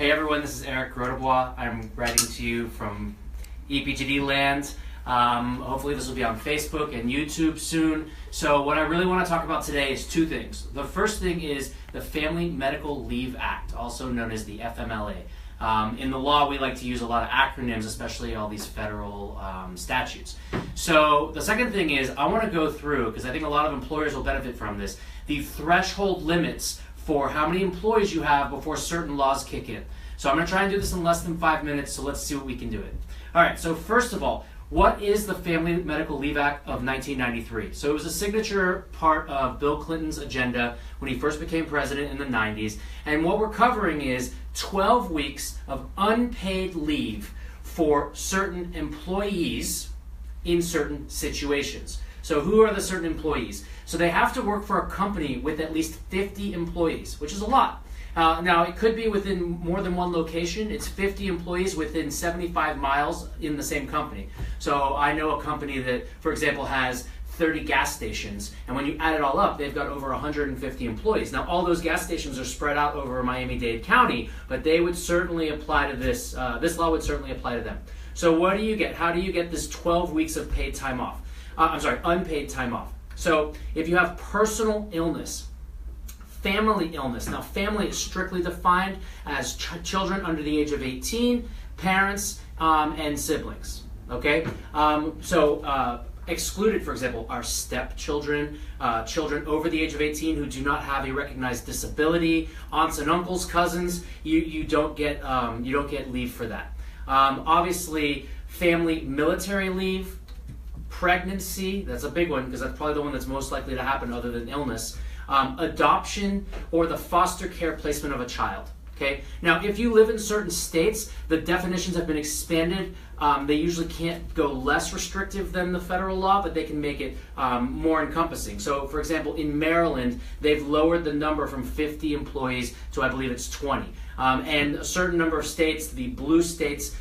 Hey everyone, this is Eric Rodebois. I'm writing to you from EPGD land. Hopefully this will be on Facebook and YouTube soon. So what I really want to talk about today is two things. The first thing is the Family Medical Leave Act, also known as the FMLA. In the law, we like to use a lot of acronyms, especially all these federal statutes. So the second thing is I want to go through, because I think a lot of employers will benefit from this, the threshold limits for how many employees you have before certain laws kick in. So I'm going to try and do this in less than 5 minutes, so let's see what we can do it. All right, so first of all, what is the Family Medical Leave Act of 1993? So it was a signature part of Bill Clinton's agenda when he first became president in the 90s. And what we're covering is 12 weeks of unpaid leave for certain employees in certain situations. So who are the certain employees? So they have to work for a company with at least 50 employees, which is a lot. Now, it could be within more than one location. It's 50 employees within 75 miles in the same company. So I know a company that, for example, has 30 gas stations, and when you add it all up, they've got over 150 employees. Now, all those gas stations are spread out over Miami-Dade County, but they would certainly apply to this. This law would certainly apply to them. So what do you get? How do you get this 12 weeks of paid time off? Unpaid time off. So if you have personal illness, family illness. Now, family is strictly defined as children under the age of 18, parents, and siblings. Okay? Excluded, for example, are stepchildren, children over the age of 18 who do not have a recognized disability, aunts and uncles, cousins. You don't get leave for that. Obviously, family military leave, pregnancy. That's a big one because that's probably the one that's most likely to happen other than illness. Adoption, or the foster care placement of a child. Okay. Now, if you live in certain states, the definitions have been expanded. They usually can't go less restrictive than the federal law, but they can make it more encompassing. So, for example, in Maryland, they've lowered the number from 50 employees to, I believe it's 20. And a certain number of states, the blue states,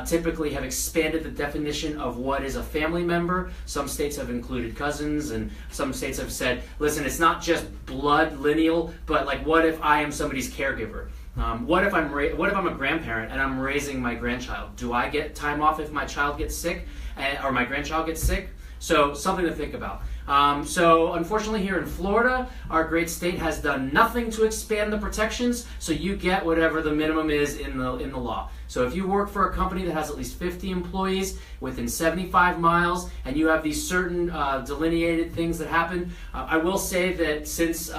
typically have expanded the definition of what is a family member. Some states have included cousins, and some states have said, listen, it's not just blood lineal, but like, what if I am somebody's caregiver? What if I'm a grandparent and I'm raising my grandchild? Do I get time off if my child gets sick or my grandchild gets sick? So something to think about. So unfortunately here in Florida, our great state has done nothing to expand the protections, so you get whatever the minimum is in the law. So if you work for a company that has at least 50 employees within 75 miles and you have these certain delineated things that happen, I will say that since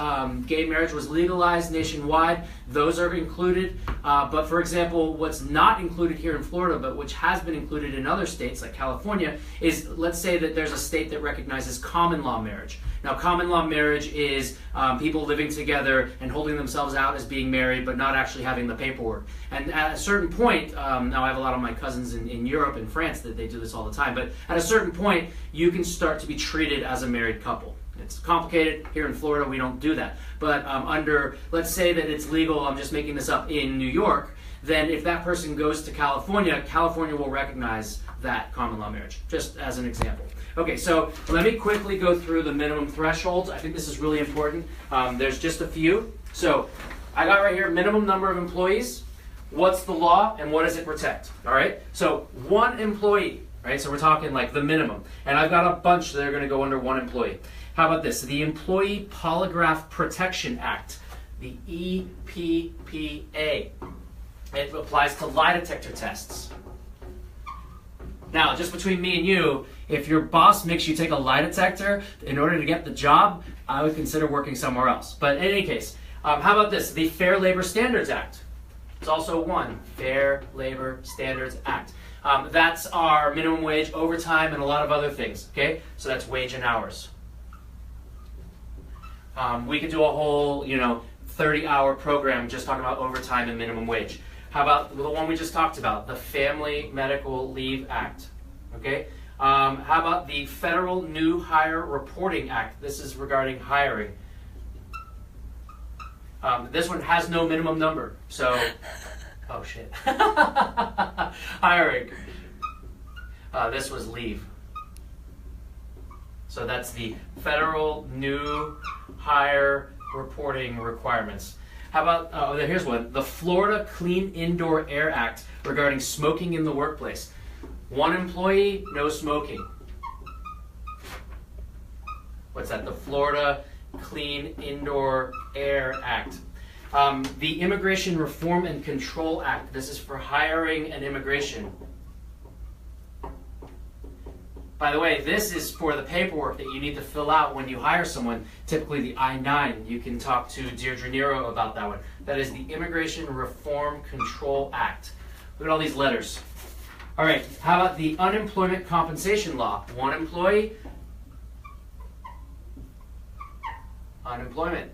gay marriage was legalized nationwide, those are included. But for example, what's not included here in Florida, but which has been included in other states like California, is let's say that there's a state that recognizes common law marriage. Now, common law marriage is people living together and holding themselves out as being married, but not actually having the paperwork. And at a certain point, now I have a lot of my cousins in Europe and France that they do this all the time, but at a certain point, you can start to be treated as a married couple. It's complicated. Here in Florida, we don't do that. But let's say that it's legal, I'm just making this up, in New York, then if that person goes to California, California will recognize that common law marriage, just as an example. Okay, so let me quickly go through the minimum thresholds. I think this is really important. There's just a few. So I got right here minimum number of employees, what's the law, and what does it protect? All right, so one employee, right? So we're talking like the minimum. And I've got a bunch that are going to go under one employee. How about this? The Employee Polygraph Protection Act, the EPPA. It applies to lie detector tests. Now, just between me and you, if your boss makes you take a lie detector in order to get the job, I would consider working somewhere else. But in any case, how about this? The Fair Labor Standards Act. It's also one, Fair Labor Standards Act. That's our minimum wage, overtime, and a lot of other things, okay? So that's wage and hours. We could do a whole, 30-hour program just talking about overtime and minimum wage. How about the one we just talked about, the Family Medical Leave Act, okay? How about the Federal New Hire Reporting Act? This is regarding hiring. This one has no minimum number, so, oh shit. Hiring. This was leave. So that's the Federal New Hire Reporting Requirements. How about, here's one, the Florida Clean Indoor Air Act regarding smoking in the workplace. One employee, no smoking. What's that? The Florida Clean Indoor Air Act. The Immigration Reform and Control Act. This is for hiring and immigration. By the way, this is for the paperwork that you need to fill out when you hire someone, typically the I-9. You can talk to Deirdre Nero about that one. That is the Immigration Reform Control Act. Look at all these letters. All right, how about the Unemployment Compensation Law? One employee, unemployment.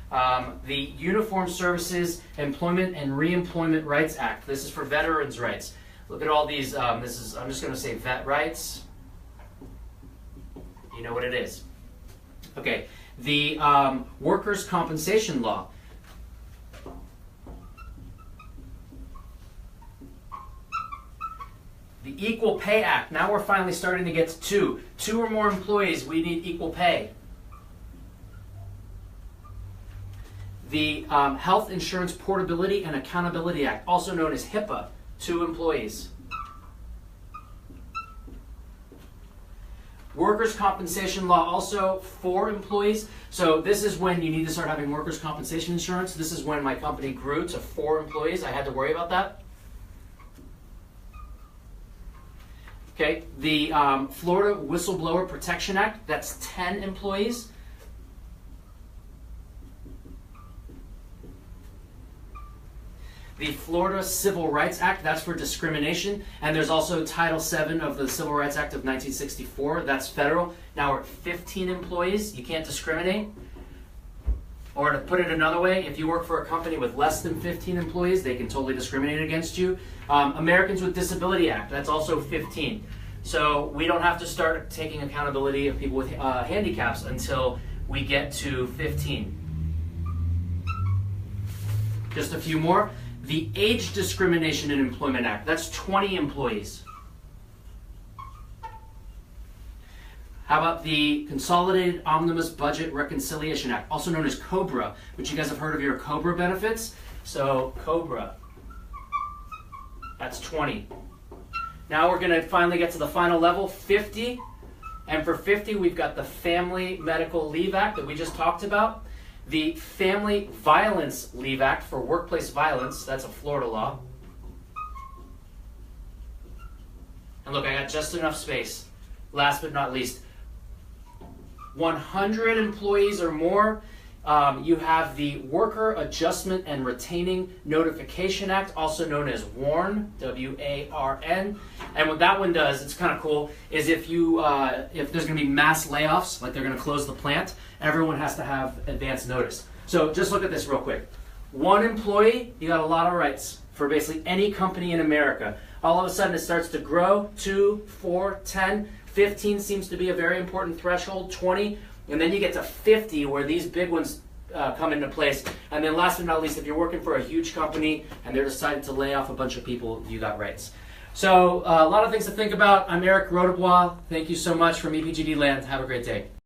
The Uniformed Services Employment and Reemployment Rights Act. This is for veterans' rights. Look at all these. I'm just going to say vet rights. You know what it is. Okay. The Workers' Compensation Law. The Equal Pay Act. Now we're finally starting to get to two. Two or more employees, we need equal pay. The Health Insurance Portability and Accountability Act, also known as HIPAA. 2 employees. Workers' compensation law, also 4 employees. So this is when you need to start having workers' compensation insurance. This is when my company grew to 4 employees. I had to worry about that. Okay, the Florida Whistleblower Protection Act, that's 10 employees. The Florida Civil Rights Act, that's for discrimination. And there's also Title VII of the Civil Rights Act of 1964, that's federal. Now we're at 15 employees, you can't discriminate. Or to put it another way, if you work for a company with less than 15 employees, they can totally discriminate against you. Americans with Disability Act, that's also 15. So we don't have to start taking accountability of people with handicaps until we get to 15. Just a few more. The Age Discrimination in Employment Act, that's 20 employees. How about the Consolidated Omnibus Budget Reconciliation Act, also known as COBRA, which you guys have heard of your COBRA benefits? So COBRA, that's 20. Now we're going to finally get to the final level, 50. And for 50, we've got the Family Medical Leave Act that we just talked about. The Family Violence Leave Act for workplace violence, that's a Florida law. And look, I got just enough space. Last but not least, 100 employees or more, you have the Worker Adjustment and Retaining Notification Act, also known as WARN, W-A-R-N. And what that one does, it's kind of cool, is if there's going to be mass layoffs, like they're going to close the plant, everyone has to have advance notice. So just look at this real quick. 1 employee, you got a lot of rights for basically any company in America. All of a sudden it starts to grow, 2, 4, 10, 15 seems to be a very important threshold, 20, and then you get to 50 where these big ones come into place. And then last but not least, if you're working for a huge company and they're deciding to lay off a bunch of people, you got rights. So a lot of things to think about. I'm Eric Rodabois. Thank you so much from EPGD Land. Have a great day.